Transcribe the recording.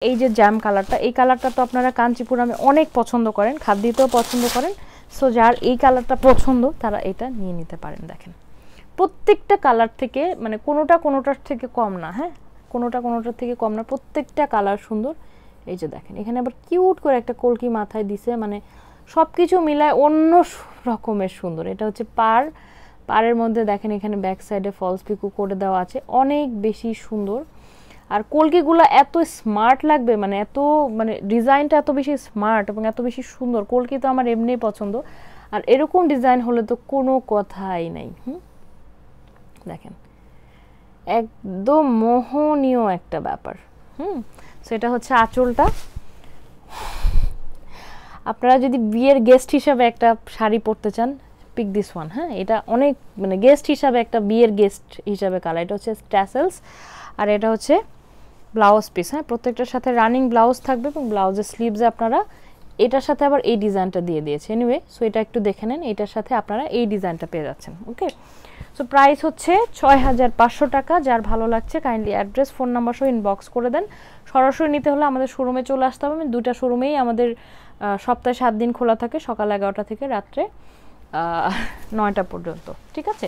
এই যে জ্যাম কালারটা, এই কালারটা তো আপনারা কাঞ্চিপুরমে অনেক পছন্দ করেন, খাদ্যতেও পছন্দ করেন। সো যার এই কালারটা পছন্দ তারা এটা নিয়ে নিতে পারেন। দেখেন প্রত্যেকটা কালার থেকে মানে কোনোটার থেকে কম না, হ্যাঁ কোনোটার থেকে কম না, প্রত্যেকটা কালার সুন্দর। এই যে দেখেন এখানে আবার কিউট করে একটা কলকি মাথায় দিছে, মানে সব কিছু মিলায় অন্য রকমের সুন্দর। এটা হচ্ছে পাড়ের মধ্যে দেখেন এখানে ব্যাক সাইডে ফলস পিকো করে দেওয়া আছে, অনেক বেশি সুন্দর। আর কলকিগুলো এত স্মার্ট লাগবে, মানে এত মানে ডিজাইনটা এত বেশি স্মার্ট এবং এত বেশি সুন্দর। কলকি তো আমার এমনিই পছন্দ, আর এরকম ডিজাইন হলে তো কোনো কথাই নাই। দেখেন একদম মোহনীয় একটা ব্যাপার। সেটা হচ্ছে আঁচলটা। আপনারা যদি বিয়ের গেস্ট হিসাবে একটা শাড়ি পরতে চান, পিক দিস ওয়ান। হ্যাঁ এটা অনেক মানে গেস্ট হিসাবে একটা বিয়ের গেস্ট হিসাবে কালার। এটা হচ্ছে ট্যাসেলস আর এটা হচ্ছে ব্লাউজ পিস। হ্যাঁ প্রত্যেকটার সাথে রানিং ব্লাউজ থাকবে এবং ব্লাউজের স্লিভসে আপনারা এটার সাথে আবার এই ডিজাইনটা দিয়ে দিয়েছে। এনিওয়ে সো এটা একটু দেখে নেন, এটার সাথে আপনারা এই ডিজাইনটা পেয়ে যাচ্ছেন। ওকে সো প্রাইস হচ্ছে 6500 টাকা। যার ভালো লাগছে কাইন্ডলি অ্যাড্রেস ফোন নাম্বার সহ ইনবক্স করে দেন। সরাসরি নিতে হলে আমাদের শোরুমে চলে আসতে হবে। দুটা শোরুমেই আমাদের সপ্তাহে 7 দিন খোলা থাকে, সকাল 11টা থেকে রাত্রে 9টা পর্যন্ত। ঠিক আছে।